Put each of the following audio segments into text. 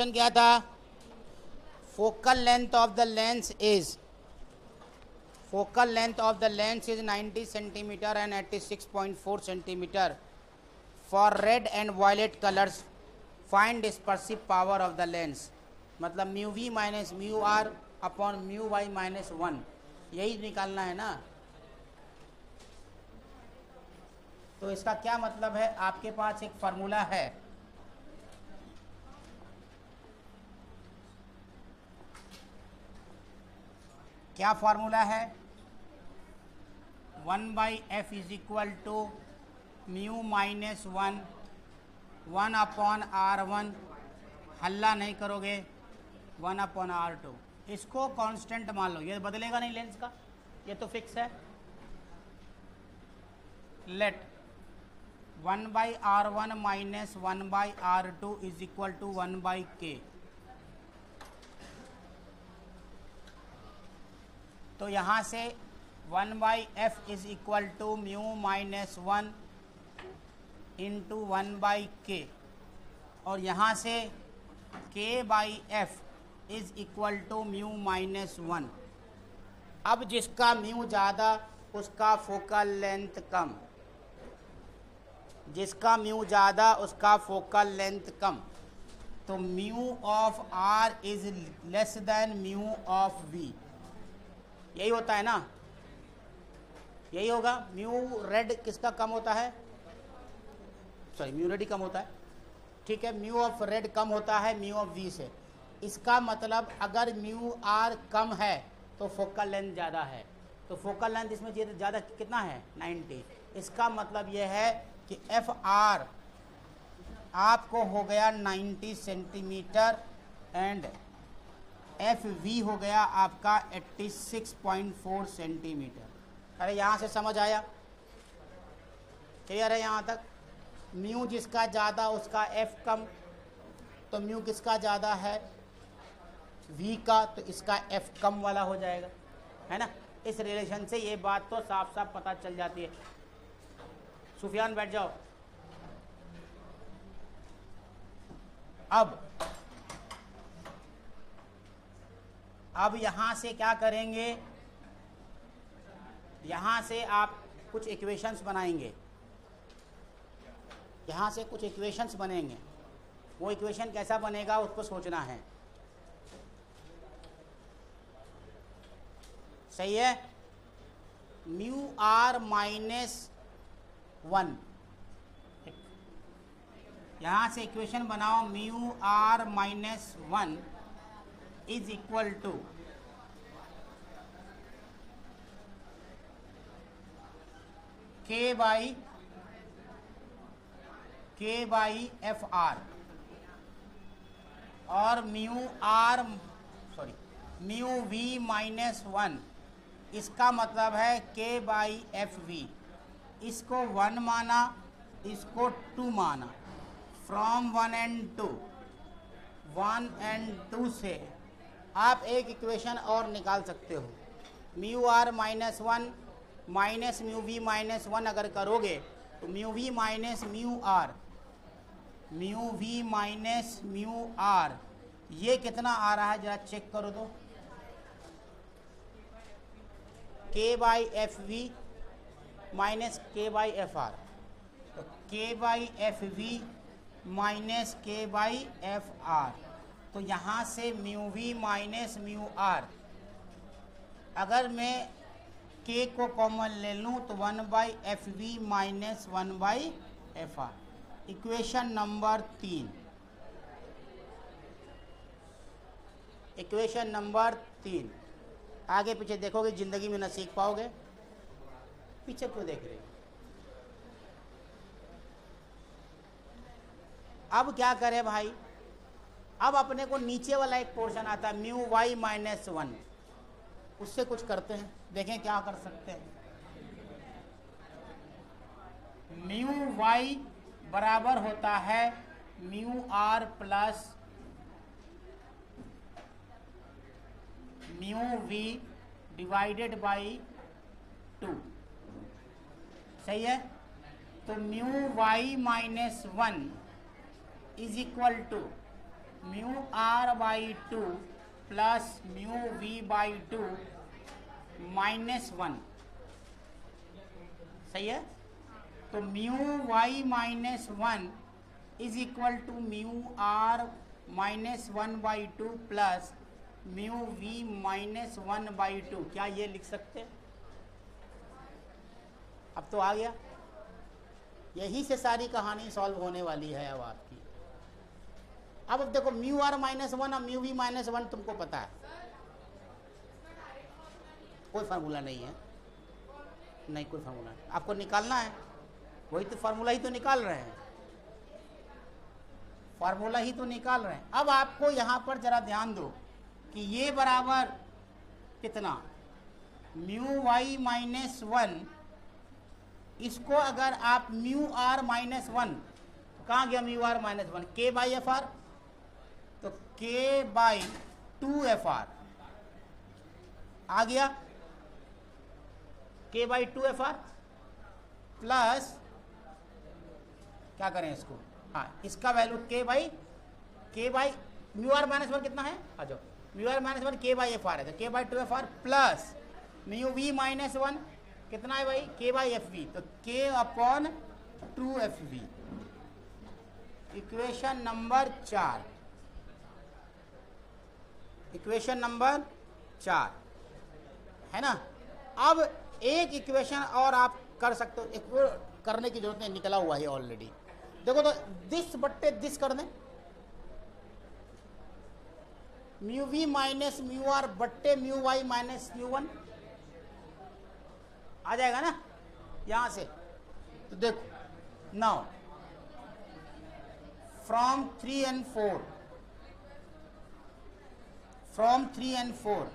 Question क्या था? Focal length of the lens is 90 centimetre and 86.4 centimetre for red and violet colours. Find dispersive power of the lens. मतलब mu we minus mu R upon mu Y minus 1, यही निकालना है ना। तो इसका क्या मतलब है? आपके पास एक फार्मूला है, क्या फार्मूला है? 1/f is equal to mu minus 1 upon R1, हल्ला नहीं करोगे, 1 अपॉन R2। इसको कांस्टेंट मान लो, ये बदलेगा नहीं लेंस का, ये तो फिक्स है। Let 1/R1 minus 1/R2 is equal to 1/k। तो यहाँ से 1/f is equal to mu minus 1 into 1/k, और यहाँ से k/f is equal to mu minus 1। अब जिसका म्यू ज़्यादा उसका फोकल लेंथ कम, जिसका म्यू ज़्यादा उसका फोकल लेंथ कम। तो mu of r is less than mu of v, यही होता है ना, यही होगा। म्यू रेड किसका कम होता है? सॉरी, म्यू रेड ही कम होता है, ठीक है। म्यू ऑफ रेड कम होता है म्यू ऑफ वी से। इसका मतलब अगर म्यू आर कम है तो फोकल लेंथ ज़्यादा है, तो फोकल लेंथ इसमें ज़्यादा कितना है? 90। इसका मतलब यह है कि एफ आर आपको हो गया 90 सेंटीमीटर एंड एफ वी हो गया आपका 86.4 सेंटीमीटर। अरे यहाँ से समझ आया? क्लियर है यहाँ तक? म्यू जिसका ज़्यादा उसका एफ कम, तो म्यू किसका ज़्यादा है? वी का, तो इसका एफ कम वाला हो जाएगा, है ना। इस रिलेशन से ये बात तो साफ साफ पता चल जाती है। सुफियान बैठ जाओ। अब यहाँ से क्या करेंगे? यहाँ से आप कुछ इक्वेशंस बनाएंगे, यहाँ से कुछ इक्वेशंस बनेंगे। वो इक्वेशन कैसा बनेगा उसको सोचना है, सही है। म्यू आर माइनस 1, यहाँ से इक्वेशन बनाओ। Mu r minus 1 is equal to k by f r, और म्यू वी माइनस 1, इसका मतलब है k बाई एफ वी। इसको 1 माना, इसको 2 माना। फ्रॉम 1 एंड 2 से आप एक इक्वेशन और निकाल सकते हो। Mu r minus 1 minus mu we minus 1 अगर करोगे तो mu we minus mu r ये कितना आ रहा है जरा चेक करो तो। k by f v minus k by f r, तो k by f v minus k by f r. तो यहाँ से mu we minus mu r, अगर मैं k को कॉमन ले लूँ तो 1/fv minus 1/fr। Equation number 3, equation number 3। आगे पीछे देखोगे ज़िंदगी में न सीख पाओगे, पीछे क्यों देख रहे हो? अब क्या करें भाई? अब अपने को नीचे वाला एक पोर्शन आता है म्यू वाई माइनस 1, उससे कुछ करते हैं, देखें क्या कर सकते हैं। म्यू वाई बराबर होता है mu r plus mu v divided by 2, सही है। तो mu Y minus 1 is equal to mu r by two plus mu v by two -1, सही है। तो mu y -1 is equal to mu r -1/2 plus mu v -1/2। क्या ये लिख सकते? अब तो आ गया। यही से सारी कहानी सॉल्व होने वाली है अब आपकी। अब देखो म्यू आर -1 और म्यू वी -1 तुमको पता है, कोई फार्मूला नहीं है, नहीं कोई फार्मूला नहीं, आपको निकालना है। वही तो फार्मूला ही तो निकाल रहे हैं, फार्मूला ही तो निकाल रहे हैं। अब आपको यहां पर जरा ध्यान दो कि ये बराबर कितना, म्यू वाई -1, इसको अगर आप म्यू आर -1, कहाँ गया म्यू आर -1, के बाई एफ आर, तो के बाई 2FR आ गया, के बाई 2FR प्लस क्या करें इसको, हाँ इसका वैल्यू के बाई म्यू आर -1 कितना है, आ जाओ, म्यू आर -1 के बाई एफ आर है, तो के by 2FR plus mu we -1 कितना है भाई, के बाई एफ वी, तो के upon 2FV। Equation number 4, equation number 4 है ना। अब एक इक्वेशन और आप कर सकते हो, एक करने की जरूरत नहीं, निकला हुआ है ऑलरेडी। देखो तो दिस बट्टे दिस कर दें, mu we minus mu r बट्टे म्यू वाई माइनस म्यू 1 आ जाएगा ना यहां से। तो देखो now from 3 and 4, from 3 and 4,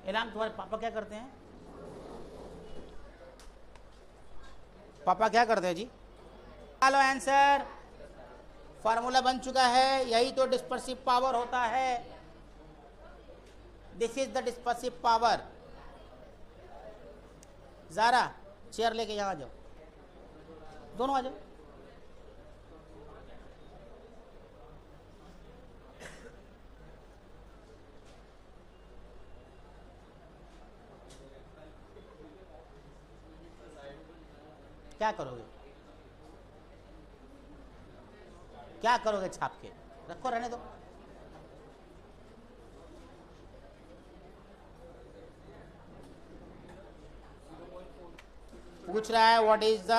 एलान तुम्हारे पापा क्या करते हैं, पापा क्या करते हैं जी, हेलो आंसर, फार्मूला बन चुका है, यही तो डिस्पर्सिव पावर होता है, this is the dispersive power. ज़ारा चेयर लेके यहाँ आ जाओ, दोनों आ जाओ। क्या करोगे, क्या करोगे छाप के, रखो रहने दो। पूछ रहा है what is the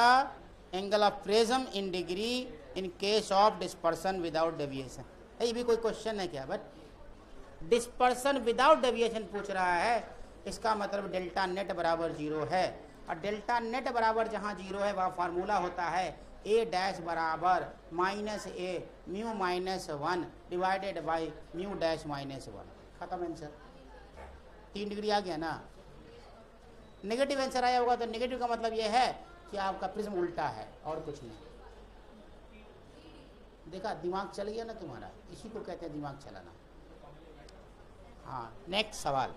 angle of prism in degree in case of dispersion without deviation. ये भी कोई क्वेश्चन है क्या, बट डिस्पर्सन विदाउट डेविएशन पूछ रहा है, इसका मतलब डेल्टा नेट बराबर 0 है, और डेल्टा नेट बराबर जहाँ 0 है वहाँ फार्मूला होता है ए डैश बराबर -a mu -1 divided by mu dash -1। खत्म आंसर, 3 डिग्री आ गया ना। नेगेटिव आंसर आया होगा तो नेगेटिव का मतलब ये है कि आपका प्रिज्म उल्टा है और कुछ नहीं। देखा, दिमाग चल गया ना तुम्हारा, इसी को कहते हैं दिमाग चलाना। हाँ नेक्स्ट सवाल,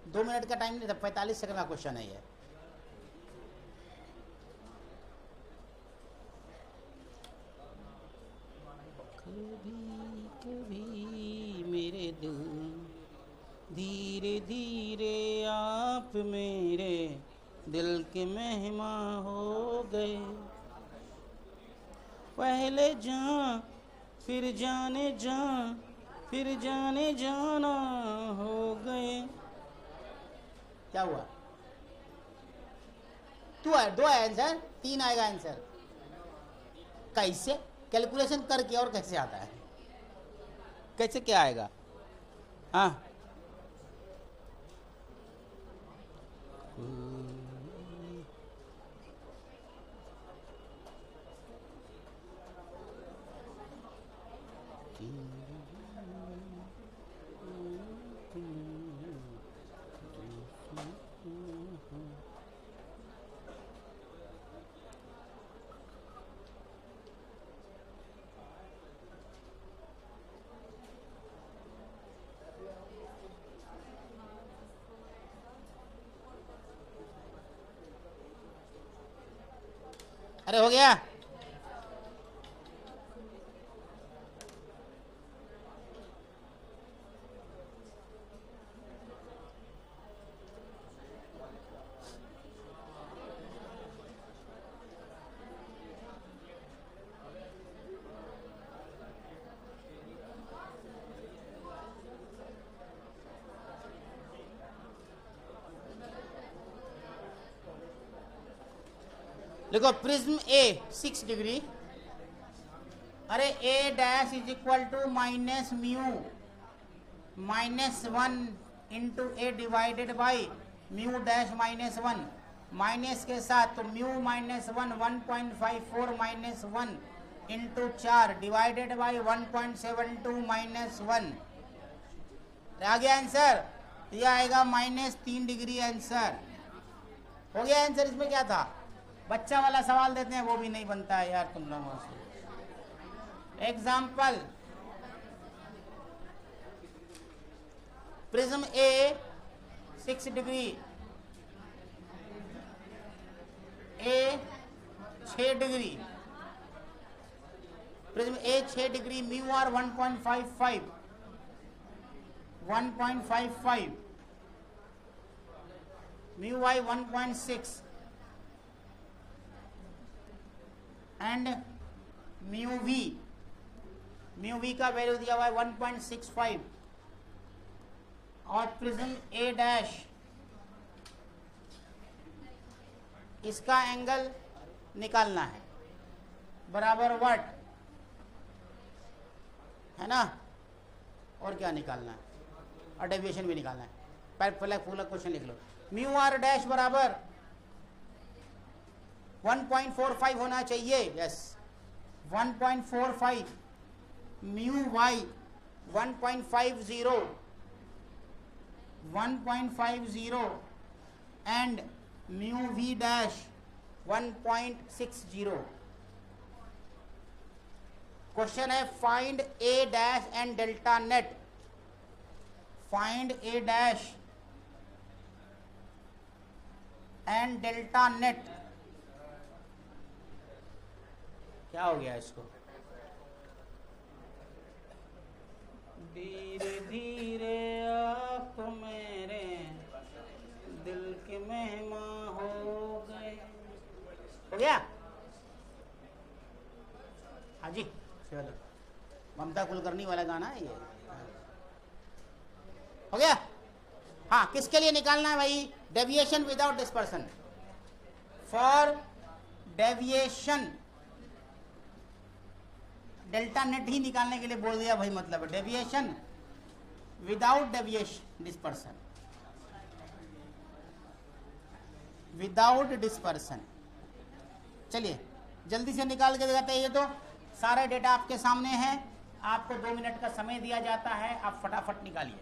2 मिनट का टाइम नहीं था, 45 सेकंड का क्वेश्चन है ये। कभी कभी मेरे दिल धीरे धीरे आप मेरे दिल के मेहमान हो गए, पहले जान फिर जाने जान फिर जाने जाना हो गए। क्या हुआ, 2 आया आंसर, 3 आएगा आंसर। कैसे कैलकुलेशन करके, और कैसे आता है, कैसे क्या आएगा, हाँ अरे हो गया। देखो प्रिज्म ए 6 डिग्री, अरे A dash is equal to minus mu -1 into A divided by mu dash -1 minus के साथ, तो म्यू -1 1.54 -1 इंटू 4 डिवाइडेड बाई 1.72 -1। आ गया आंसर, यह आएगा -3 डिग्री आंसर। हो गया आंसर। इसमें क्या था, बच्चा वाला सवाल देते हैं वो भी नहीं बनता है यार तुम लोगों से। Example, prism a 6 degree, a 6 degree, prism a 6 degree, mu r 1.55 mu y 1.6 and mu v का वैल्यू दिया हुआ है 1.65 और प्रिज्म ए डैश, इसका एंगल निकालना है बराबर व्हाट है ना, और क्या निकालना है, और डेविएशन भी निकालना है। पहले पूरा क्वेश्चन लिख लो। म्यू आर डैश बराबर 1.45 होना चाहिए, yes 1.45, mu Y 1.50 and mu we dash 1.60। Question है find A dash and delta net, find A dash and delta net. क्या हो गया इसको, धीरे धीरे आप मेरे दिल के मेहमान हो गए। हो गया, हाँ जी चलो, ममता कुलकर्णी वाला गाना है ये। हो गया, हाँ किसके लिए निकालना है भाई, deviation without dispersion. For deviation, delta net ही निकालने के लिए बोल दिया भाई, मतलब deviation without deviation dispersion, without dispersion. चलिए जल्दी से निकाल के दिखाते हैं। ये तो सारा डेटा आपके सामने है, आपको 2 मिनट का समय दिया जाता है, आप फटाफट निकालिए।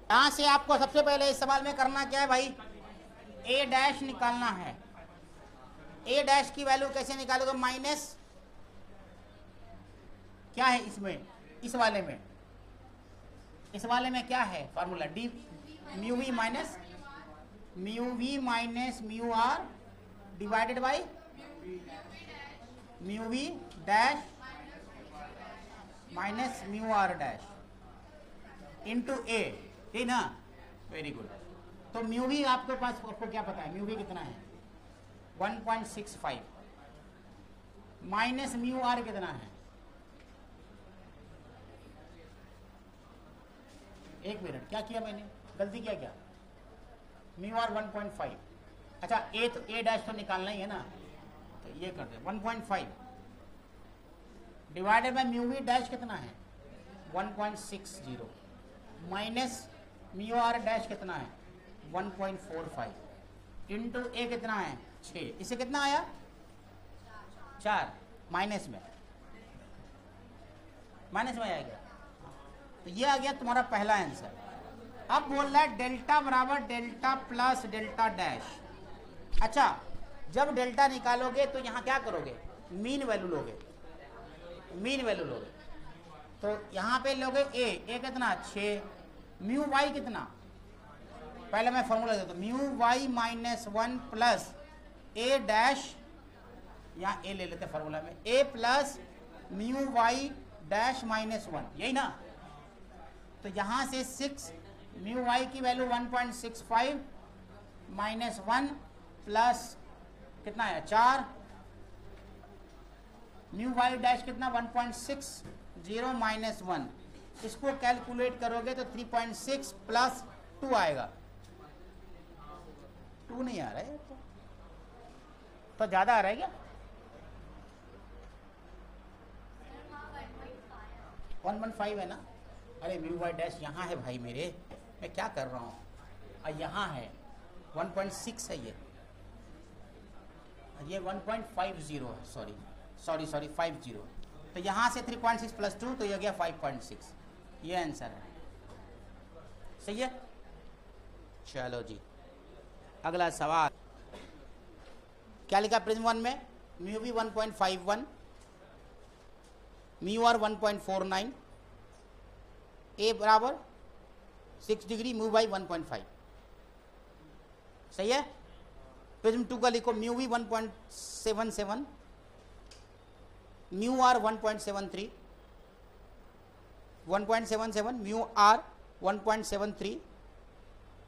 यहां से आपको सबसे पहले इस सवाल में करना क्या है भाई, ए डैश निकालना है। ए डैश की वैल्यू कैसे निकालोगे, माइनस क्या है इसमें, इस वाले में क्या है formula, D mu we minus mu R divided by mu we dash minus mu R dash into A, ठीक ना, वेरी गुड। तो म्यू वी आपके पास, आपको क्या पता है म्यू वी कितना है 1.65 माइनस म्यू आर कितना है, एक मिनट, क्या किया मैंने, गलती क्या, म्यू आर 1.5, अच्छा ए तो ए डैश तो निकालना ही है ना, तो ये कर दे 1.5 divided by mu we dash कितना है 1.60 माइनस म्यू आर डैश कितना है 1.45 इंटू ए कितना है 6, इसे कितना आया 4 माइनस में आएगा, तो ये आ गया तुम्हारा पहला आंसर। अब बोल रहा है डेल्टा बराबर डेल्टा प्लस डेल्टा डैश। अच्छा जब डेल्टा निकालोगे तो यहाँ क्या करोगे, मीन वैल्यू लोगे, तो यहाँ पे लोगे ए कितना 6, म्यू वाई कितना पहले मैं फॉर्मूला देता हूँ, mu Y minus 1 plus A dash, यहाँ ए ले लेते हैं फॉर्मूला में, A plus mu Y dash minus 1, यही ना। तो यहाँ से 6 म्यू वाई की वैल्यू 1.65 माइनस 1 प्लस कितना है 4, म्यू वाई डैश कितना 1.60 माइनस 1, इसको कैलकुलेट करोगे तो 3.6 प्लस 2 आएगा। 2 नहीं आ रहा है तो ज़्यादा आ रहा है क्या? 1.5 है ना। अरे म्यू वाई डैश यहाँ है भाई मेरे, मैं क्या कर रहा हूँ, यहाँ है 1.6 है ये 1.50 है, सॉरी 50। तो यहाँ से 3.6 प्लस 2 तो ये गया 5.6, ये आंसर है। सही है। चलो जी अगला सवाल क्या लिखा प्रिज्म 1 में, म्यू वी 1.51, म्यू आर 1.49, ए बराबर 6 डिग्री, म्यू बाई 1.5। सही है। प्रिज्म 2 का लिखो, mu V 1.77, mu R 1.73, 1.77, mu R 1.73,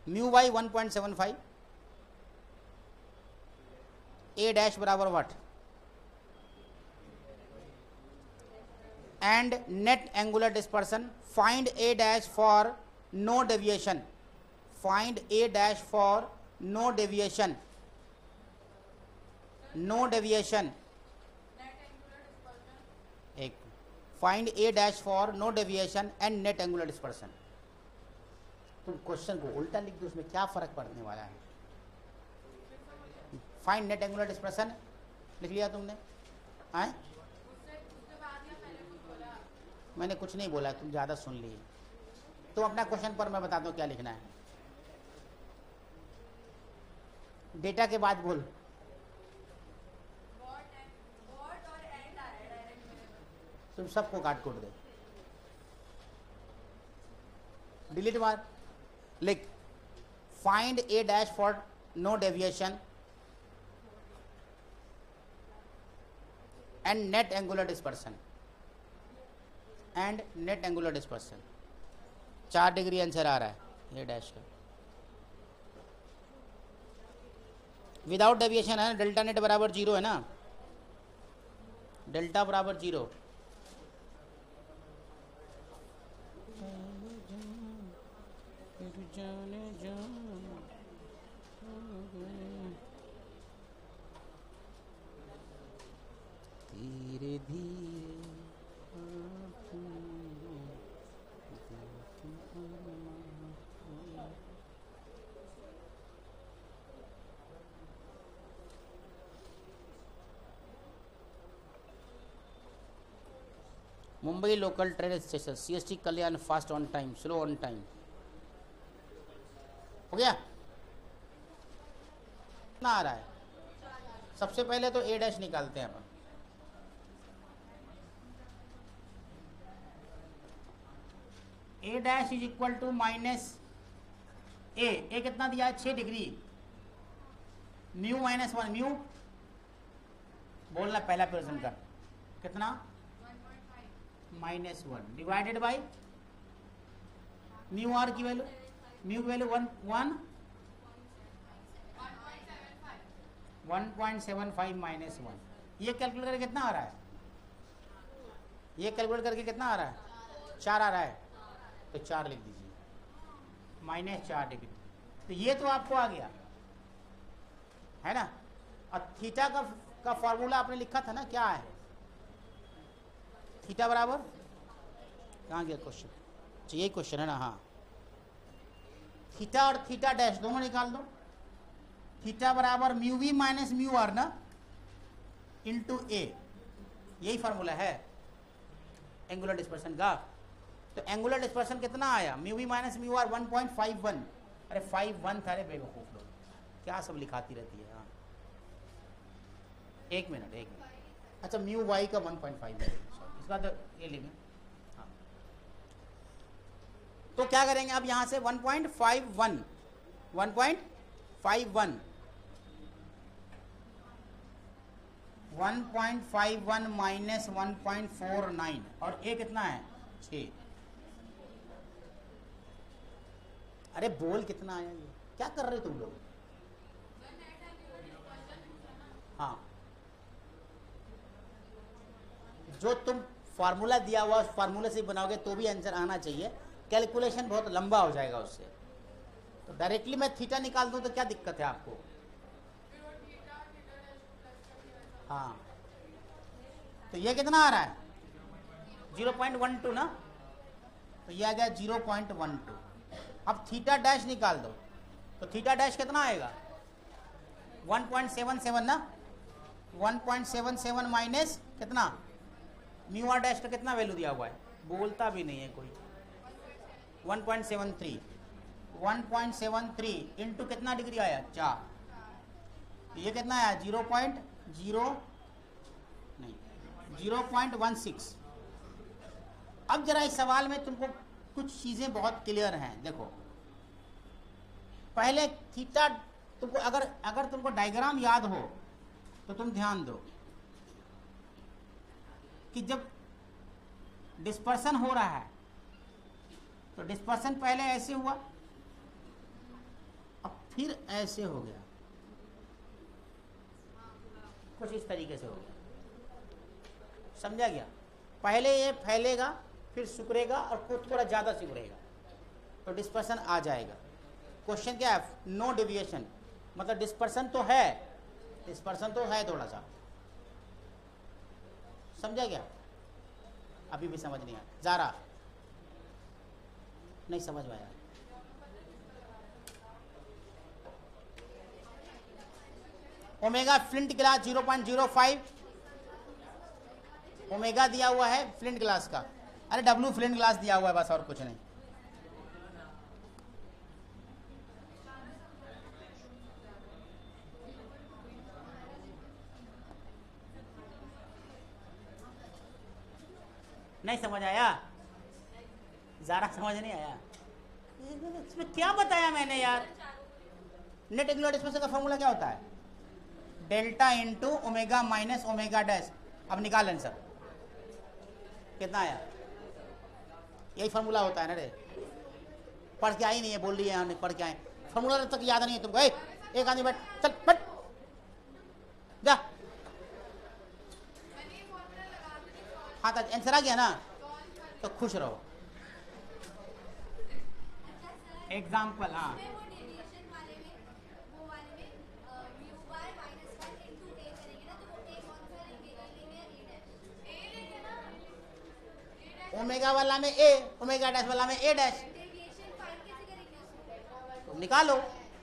mu Y 1.75, A dash बराबर what, and net angular dispersion, find A dash for no deviation, find A dash for no deviation, no deviation, एक find A dash for no deviation and net angular dispersion. तुम question को उल्टा लिख दो, उसमें क्या फर्क पड़ने वाला है। फाइंड नेट एंगुलर डिस्पर्सन लिख लिया तुमने, आए मैंने कुछ नहीं बोला, तुम ज़्यादा सुन लिए। तुम अपना क्वेश्चन पर मैं बताता हूँ क्या लिखना है, डेटा के बाद बोल। तुम सबको काट कोट दे, डिलीट मार, लिख find A dash for no deviation and net angular dispersion, and net angular dispersion. 4 degree answer आ रहा है ये डैश का, विदाउट डेविएशन है ना, डेल्टा नेट बराबर 0 है ना, डेल्टा बराबर 0। धीरे धीरे Mumbai local train station, CST Kalyan, fast on time, slow on time. हो गया ना, आ रहा है। सबसे पहले तो ए डैश निकालते हैं अपन, A dash is equal to minus A कितना दिया है 6 डिग्री, म्यू माइनस 1, म्यू बोलना पहला प्रेजेंट कर कितना -1 डिवाइडेड बाई म्यू आर की वैल्यू, म्यू की वैल्यू 1.75 -1। ये कैलकुलेट करके कितना आ रहा है, ये कैलकुलेट करके कितना आ रहा है 4 आ रहा है, तो 4 लिख दीजिए, -4 डिग्री। तो ये तो आपको आ गया है ना। और थीटा का फॉर्मूला आपने लिखा था ना, क्या है थीटा बराबर, कहाँ गया क्वेश्चन, अच्छा यही क्वेश्चन है ना, हाँ। थीटा और थीटा डैश दोनों निकाल दो, थीटा बराबर mu we minus mu r ना इंटू ए, यही फार्मूला है एंगुलर डिस्पर्सन का। तो एंगुलर डिस्पर्सन कितना आया, mu we minus mu r 1.51, अरे 51 था, अरे बेवकूफ लोग क्या सब लिखाती रहती है। हाँ एक मिनट, अच्छा म्यू वाई का 1.5 है, इसका तो ये लिखें। हाँ तो क्या करेंगे अब यहाँ से 1.51 1.51 1.51 माइनस 1.49 और ए कितना है 6। अरे बोल कितना आया ये, क्या कर रहे तुम लोग? हाँ, जो तुम फार्मूला दिया हुआ उस फार्मूले से बनाओगे तो भी आंसर आना चाहिए। कैलकुलेशन बहुत लंबा हो जाएगा उससे। तो डायरेक्टली मैं थीटा निकाल दूं तो क्या दिक्कत है आपको? हाँ, तो ये कितना आ रहा है 0.12 ना, तो ये आ गया 0.12। अब थीटा डैश निकाल दो तो थीटा डैश कितना आएगा 1.77 ना, 1.77 माइनस कितना म्यू आर डैश का कितना वैल्यू दिया हुआ है, बोलता भी नहीं है कोई। 1.73 1.73 इंटू कितना डिग्री आया 4, ये कितना आया 0.16। अब जरा इस सवाल में तुमको कुछ चीजें बहुत क्लियर हैं। देखो पहले थीटा तुमको अगर तुमको डायग्राम याद हो तो तुम ध्यान दो कि जब डिस्पर्सन हो रहा है तो डिस्पर्सन पहले ऐसे हुआ, अब फिर ऐसे हो गया, कुछ इस तरीके से हो गया, समझा गया? पहले ये फैलेगा फिर सिकुड़ेगा और थोड़ा ज़्यादा सिकुड़ेगा तो डिस्पर्सन आ जाएगा। क्वेश्चन क्या है? नो डेविएशन, मतलब डिस्पर्सन तो है थोड़ा सा, समझा गया? अभी भी समझ नहीं आया? ज़ारा नहीं समझ में आया? ओमेगा फ्लिंट ग्लास 0.05 ओमेगा दिया हुआ है फ्लिंट ग्लास का। अरे डब्लू फ्लिंट ग्लास दिया हुआ है बस, और कुछ नहीं। नहीं समझ आया? ज़रा समझ नहीं आया? इसमें क्या बताया मैंने यार? नेट एंगुलर डिस्प्लेसमेंट का फॉर्मूला क्या होता है? Delta into omega minus omega dash. अब निकाल आंसर कितना आया? यही फॉर्मूला होता है ना रे, पढ़ के आई नहीं है, बोल रही है हमने पढ़ के आए, फॉर्मूला तक याद नहीं है तुमको। एक आदमी बैठ, चल बैठ जा। हाँ तो आंसर आ गया ना, तो खुश रहो। एग्जाम्पल, हाँ ओमेगा वाला में ए, ओमेगा डैश वाला में ए डैश, तो निकालो,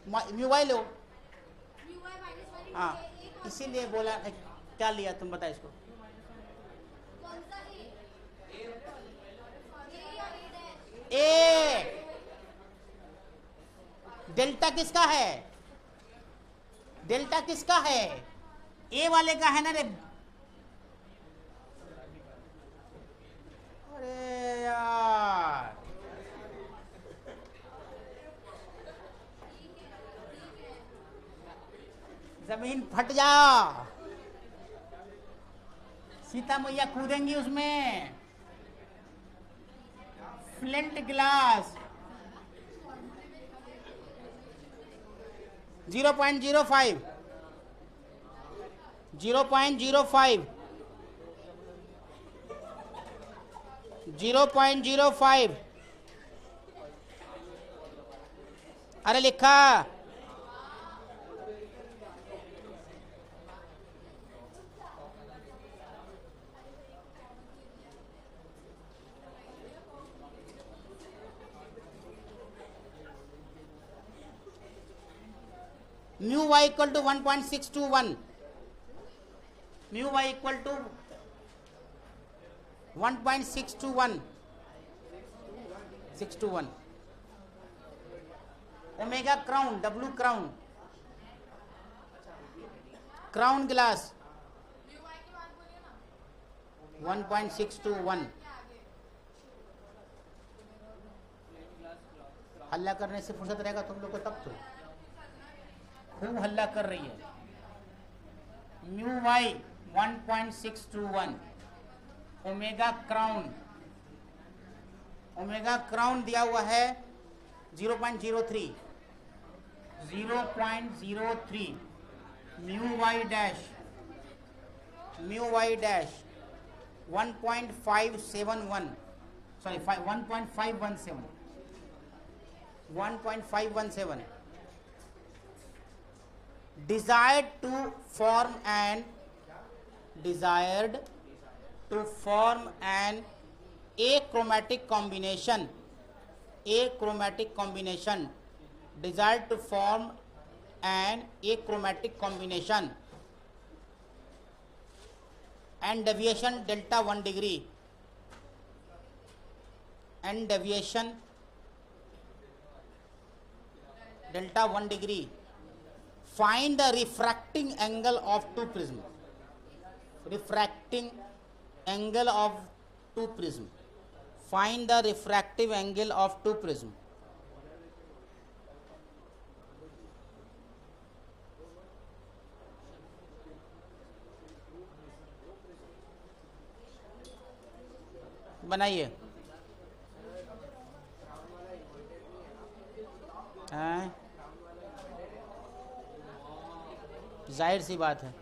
म्यू वाई लो। हाँ इसीलिए बोला। क्या लिया तुम बता इसको? ए डेल्टा किसका है? डेल्टा किसका है? ए वाले का है ना रे। अरे यार जमीन फट जा, सीता मैया कूदेंगी उसमें। फ्लिंट ग्लास 0.05 0.05 अरे लिखा mu y equal to 1.621, mu y equal to 1.621 omega crown, डब्लू क्राउन, क्राउन ग्लास 1.621। हल्ला करने से फुर्सत रहेगा तुम लोग को तब तो। खूब हल्ला कर रही है। म्यू वाई 1.621, ओमेगा क्राउन दिया हुआ है 0.03, mu Y dash 1.517, sorry 1.517, desired to form an achromatic combination, desired to form an achromatic combination and deviation delta 1 degree, and deviation delta 1 degree. Find the refracting angle of two prism. Refracting angle of two prism. Find the refractive angle of two prism. बनाइए। जाहिर सी बात है।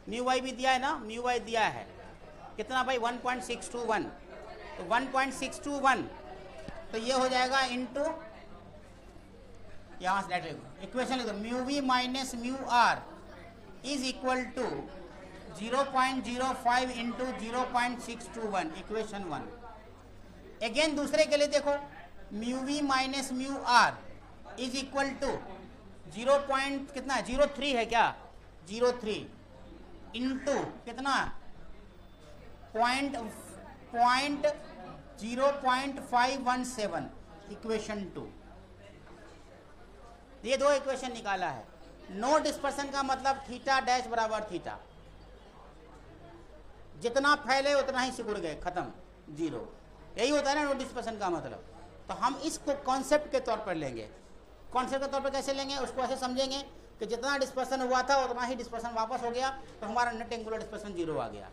Mu Y भी दिया है ना, mu Y दिया है कितना भाई 1.621, तो 1.621 तो ये हो जाएगा इंटू, यहाँ से इक्वेशन लिख दो, mu we minus mu r is equal to 0.05 into 0.621, equation 1। Again दूसरे के लिए देखो, mu we minus mu r is equal to 0. कितना है 03 है क्या, 03 इंटू कितना 0.517, इक्वेशन 2। ये दो इक्वेशन निकाला है। नो डिस्पर्सन का मतलब थीटा डैश बराबर थीटा, जितना फैले उतना ही सिकुड़ गए, खत्म, जीरो। यही होता है ना नो डिस्पर्सन का मतलब। तो हम इसको कॉन्सेप्ट के तौर पर लेंगे। कॉन्सेप्ट के तौर पर कैसे लेंगे, उसको ऐसे समझेंगे कि जितना डिस्पर्सन हुआ था उतना ही डिस्पर्सन वापस हो गया, तो हमारा नेट एंगुलर डिस्पर्सन जीरो आ गया।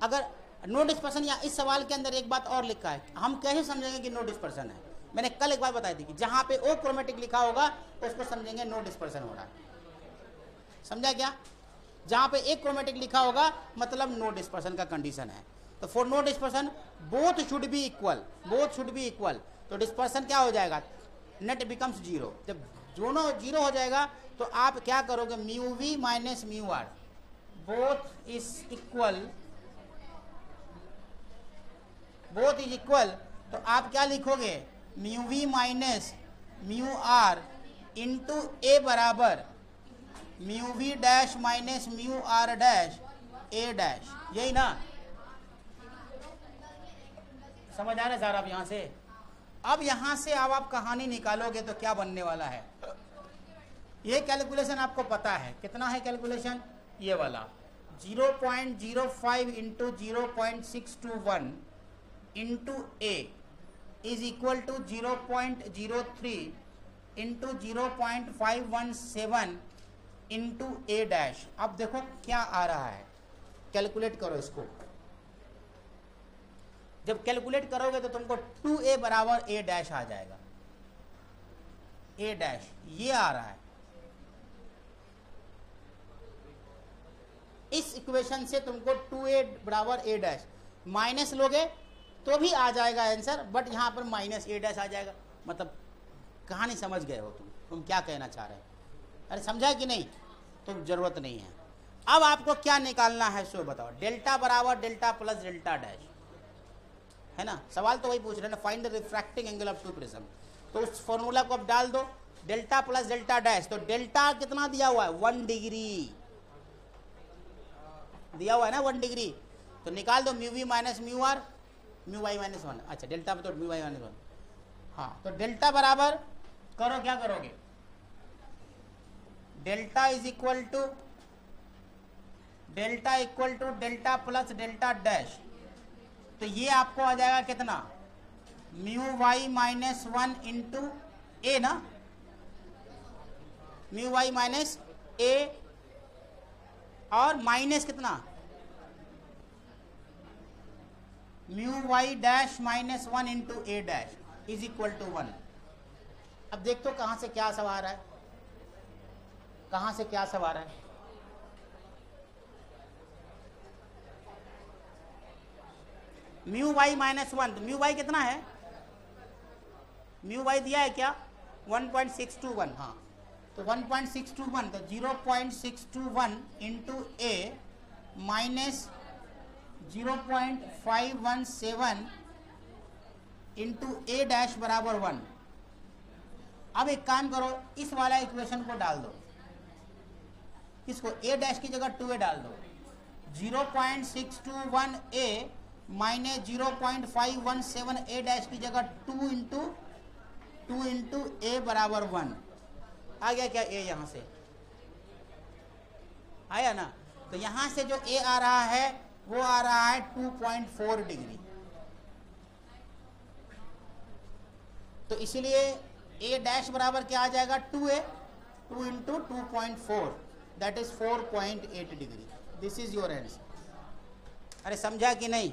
अगर नो डिस्पर्सन, या इस सवाल के अंदर एक बात और लिखा है, हम कैसे समझेंगे कि नो डिस्पर्सन है। मैंने कल एक बात बताई थी कि जहां पे ओ क्रोमेटिक लिखा होगा उसको समझेंगे नो डिस्पर्सन हो रहा है, समझा क्या। जहां पे एक क्रोमेटिक लिखा होगा मतलब नो डिस्पर्सन का कंडीशन है। तो for no dispersion both should be equal, तो डिस्पर्सन क्या हो जाएगा, नेट बिकम्स जीरो। जब दोनों जीरो हो जाएगा तो आप क्या करोगे, mu we minus mu R both is equal, तो आप क्या लिखोगे, mu we minus mu R into A बराबर mu we dash minus mu R dash A dash, यही ना, समझ आ रहा है सर आप यहाँ से। अब यहाँ से अब आप कहानी निकालोगे तो क्या बनने वाला है, ये कैलकुलेशन आपको पता है, कितना है कैलकुलेशन, ये वाला 0.05 into 0.621 into a is equal to 0.03 into 0.517 into a dash. अब देखो क्या आ रहा है, कैलकुलेट करो इसको। जब कैलकुलेट करोगे तो तुमको 2a बराबर a डैश आ जाएगा, a डैश ये आ रहा है। इस इक्वेशन से तुमको 2a बराबर a डैश माइनस लोगे तो भी आ जाएगा आंसर, बट यहां पर माइनस a डैश आ जाएगा। मतलब कहानी समझ गए हो तुम क्या कहना चाह रहे हो, अरे समझा कि नहीं, तो जरूरत नहीं है। अब आपको क्या निकालना है सो बताओ, डेल्टा बराबर डेल्टा प्लस डेल्टा डैश है ना, सवाल तो वही पूछ रहे हैं ना, find the refracting angle of two prism. तो उस फॉर्मूला को अब डाल दो, डेल्टा प्लस डेल्टा डैश, तो डेल्टा कितना दिया हुआ है 1 डिग्री दिया हुआ है ना, 1 डिग्री, तो निकाल दो mu we minus mu r mu Y minus 1। अच्छा डेल्टा में तो म्यू वाई माइनस 1, हाँ, तो डेल्टा बराबर करो, क्या करोगे delta is equal to delta plus delta dash, तो ये आपको आ जाएगा कितना, mu Y minus 1 into a ना, म्यू वाई माइनस ए और माइनस कितना, mu Y dash minus 1 into a dash is equal to 1। अब देख तो कहां से क्या सवार है, कहां से क्या सवार है। म्यू वाई माइनस 1, तो म्यू वाई कितना है, म्यू वाई दिया है क्या 1.621, हाँ तो 1.621, तो 0.621 into A minus 0.517 into a dash बराबर 1। अब एक काम करो, इस वाला इक्वेशन को डाल दो, किसको, ए डैश की जगह 2a डाल दो, 0.621 ए माइनस 0.517 ए डैश की जगह 2 इंटू ए बराबर 1। आ गया क्या ए, यहां से आया ना, तो यहां से जो ए आ रहा है वो आ रहा है 2.4 डिग्री, तो इसलिए ए डैश बराबर क्या आ जाएगा 2a, 2 into 2.4 that is 4.8 degree. This is your answer. अरे समझा कि नहीं।